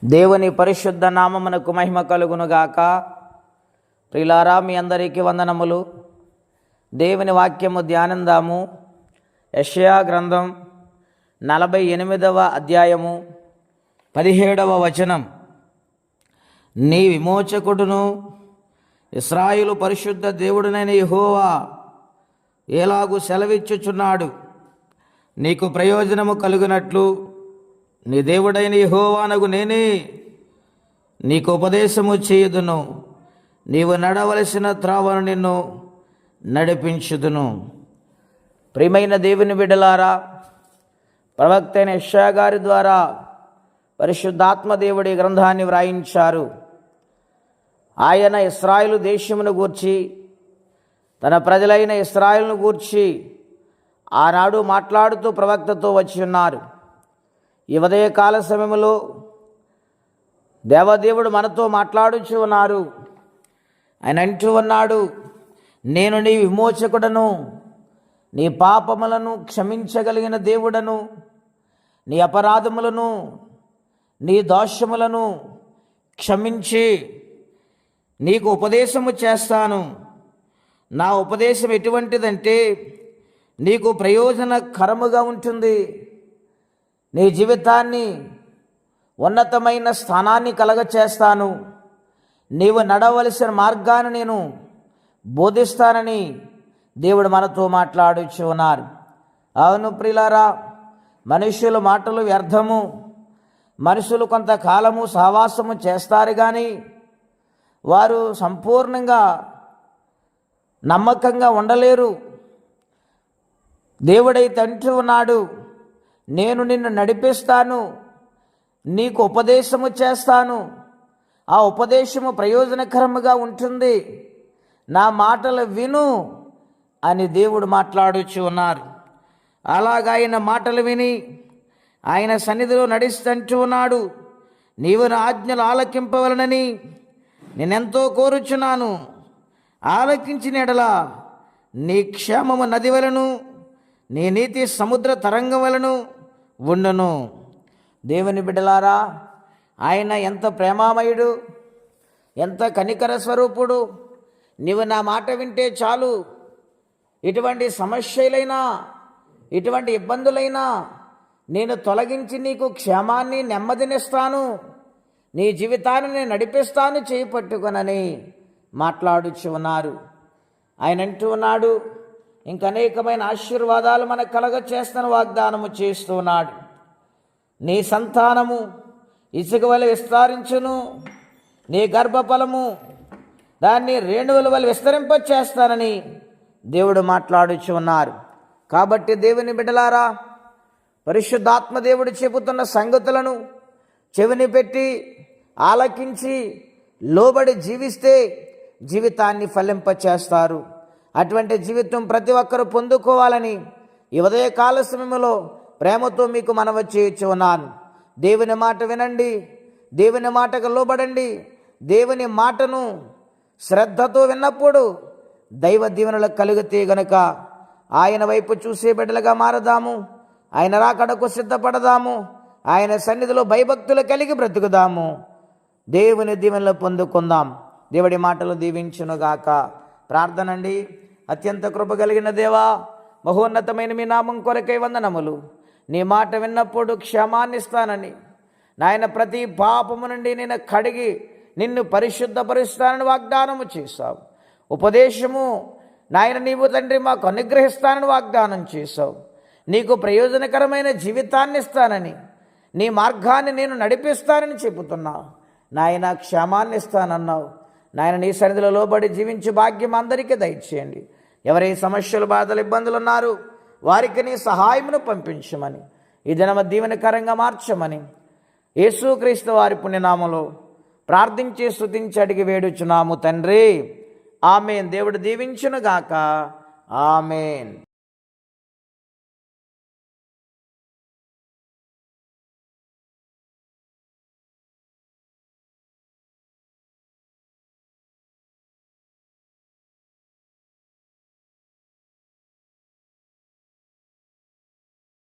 దేవుని పరిశుద్ధ నామమునకు మహిమ కలుగునుగాక. ప్రియులారా, మీ అందరికీ వందనములు. దేవుని వాక్యము ధ్యానందాము. యెషయా గ్రంథం 48వ అధ్యాయము 17వ వచనం. నీ విమోచకుడును ఇశ్రాయేలు పరిశుద్ధ దేవుడునైన యెహోవా ఎలాగూ సెలవిచ్చుచున్నాడు, నీకు ప్రయోజనము కలుగునట్లు నీ దేవుడైన యెహోవానగు నేనే నీకు ఉపదేశము చేయుదును, నీవు నడవలసిన త్రోవను నిన్ను నడిపించుదును. ప్రియమైన దేవుని బిడ్డలారా, ప్రవక్త అయిన యెషయా గారి ద్వారా పరిశుద్ధాత్మ దేవుడి గ్రంథాన్ని వ్రాయించారు. ఆయన ఇశ్రాయేలు దేశమును గూర్చి, తన ప్రజలైన ఇశ్రాయేలును గూర్చి ఆనాడు మాట్లాడుతూ ప్రవక్తతో వచ్చి ఉన్నారు. ఈ ఉదయకాల సమయంలో దేవదేవుడు మనతో మాట్లాడుచూ ఉన్నారు. ఆయన అంటూ ఉన్నాడు, నేను నీ విమోచకుడను, నీ పాపములను క్షమించగలిగిన దేవుడను, నీ అపరాధములను నీ దోషములను క్షమించి నీకు ఉపదేశము చేస్తాను. నా ఉపదేశం ఎటువంటిదంటే నీకు ప్రయోజనకరముగా ఉంటుంది. నీ జీవితాన్ని ఉన్నతమైన స్థానాన్ని కలగచేస్తాను. నీవు నడవలసిన మార్గాన్ని నేను బోధిస్తానని దేవుడు మనతో మాట్లాడుచు ఉన్నారు. అవును ప్రియులారా, మనుషుల మాటలు వ్యర్థము. మనుషులు కొంతకాలము సహవాసము చేస్తారు కానీ వారు సంపూర్ణంగా నమ్మకంగా ఉండలేరు. దేవుడైతే అంటూ ఉన్నాడు, నేను నిన్ను నడిపిస్తాను, నీకు ఉపదేశము చేస్తాను, ఆ ఉపదేశము ప్రయోజనకరముగా ఉంటుంది, నా మాటలు విను అని దేవుడు మాట్లాడుచు ఉన్నారు. అలాగా ఆయన మాటలు విని ఆయన సన్నిధిలో నడుస్తూ ఉన్నాడు. నీవు నా ఆజ్ఞలు ఆలకింపవలనని నేనెంతో కోరుచున్నాను. ఆలకించిన ఎడల నీ క్షేమము నది వలను, నీ నీతి సముద్ర తరంగం వలను ఉండును. దేవుని బిడ్డలారా, ఆయన ఎంత ప్రేమామయుడు, ఎంత కనికర స్వరూపుడు. నీవు నా మాట వింటే చాలు, ఇటువంటి సమస్యలైనా ఇటువంటి ఇబ్బందులైనా నేను తొలగించి నీకు క్షేమాన్ని నెమ్మదినిస్తాను, నీ జీవితాన్ని నేను నడిపిస్తాను చేయి పట్టుకొనని మాట్లాడుచు ఉన్నారు. ఆయన అంటూ ఉన్నాడు, ఇంకనేకమైన ఆశీర్వాదాలు మనకు కలగ చేస్తున్న వాగ్దానము చేస్తూ ఉన్నాడు. నీ సంతానము ఇసుక వలె విస్తరించును, నీ గర్భఫలము దాన్ని రేణువుల వలె విస్తరింపచేస్తానని దేవుడు మాట్లాడుచు ఉన్నారు. కాబట్టి దేవుని బిడ్డలారా, పరిశుద్ధాత్మ దేవుడు చెబుతున్న సంగతులను చెవిని పెట్టి ఆలకించి లోబడి జీవిస్తే జీవితాన్ని ఫలింపచేస్తారు. అటువంటి జీవితం ప్రతి ఒక్కరూ పొందుకోవాలని ఈ ఉదయకాల సమయంలో ప్రేమతో మీకు మనవి చేయుచు ఉన్నాను. దేవుని మాట వినండి, దేవుని మాటకు లోబడండి. దేవుని మాటను శ్రద్ధతో విన్నప్పుడు దైవ దీవెనలు కలిగితే గనుక ఆయన వైపు చూసే బిడ్డలుగా మారదాము. ఆయన రాకడకు సిద్ధపడదాము. ఆయన సన్నిధిలో భయభక్తులు కలిగి బ్రతుకుదాము. దేవుని దీవెనలు పొందుకుందాం. దేవుడి మాటలు దీవించునుగాక. ప్రార్థనండి. అత్యంత కృప కలిగిన దేవా, మహోన్నతమైన మీ నామం కొరకై వందనములు. నీ మాట విన్నప్పుడు క్షమాన్ని ఇస్తానని, నాయన ప్రతి పాపము నుండి నేను కడిగి నిన్ను పరిశుద్ధపరుస్తానని వాగ్దానము చేశావు. ఉపదేశము నాయన నీవు తండ్రి మాకు అనుగ్రహిస్తానని వాగ్దానం చేశావు. నీకు ప్రయోజనకరమైన జీవితాన్ని ఇస్తానని, నీ మార్గాన్ని నేను నడిపిస్తానని చెబుతున్నావు. నాయన క్షేమాన్ని ఇస్తానన్నావు. నాయన నీ సన్నిధిలో లోబడి జీవించే భాగ్యం అందరికీ దయచేయండి. ఎవరి సమస్యలు, బాధలు, ఇబ్బందులు ఉన్నారు వారికి నీ సహాయమును పంపించమని, ఈ దినమ దీవెనకరంగా మార్చమని యేసుక్రీస్తు వారి పుణ్యనామములో ప్రార్థించి స్తుతించి అడిగి వేడుచున్నాము తండ్రి. ఆమేన్. దేవుడు దీవించునుగాక. ఆమేన్.